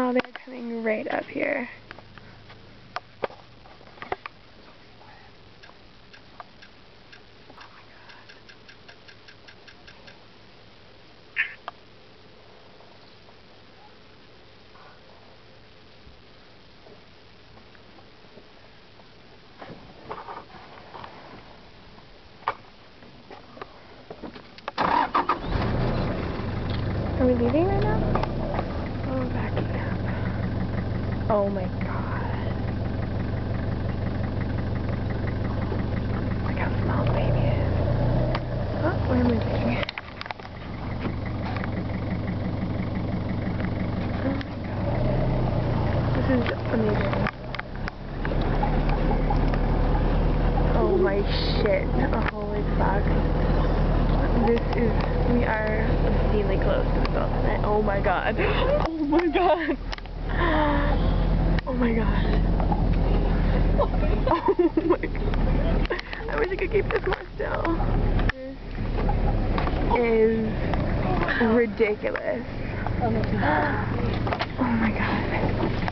Oh, they're coming right up here. Are we leaving right now? Oh, backing up. Oh my god. Look how small the baby is. Oh, we're moving. Oh my god. This is amazing. Oh my shit. Oh, holy fuck. We are obscenely close to the dolphin. Oh my god. Oh my god. Oh my god. Oh my god. I wish I could keep this more still. This is ridiculous. Oh my god.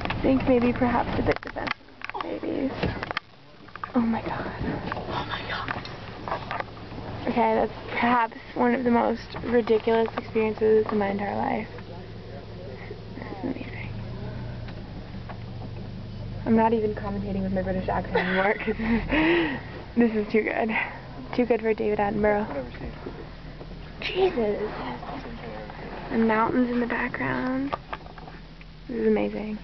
I think maybe perhaps a bit defensive babies. Oh my god. Oh my god. Okay, that's perhaps one of the most ridiculous experiences in my entire life. This is amazing. I'm not even commentating with my British accent anymore because this is too good. Too good for David Attenborough. Jesus! And mountains in the background. This is amazing.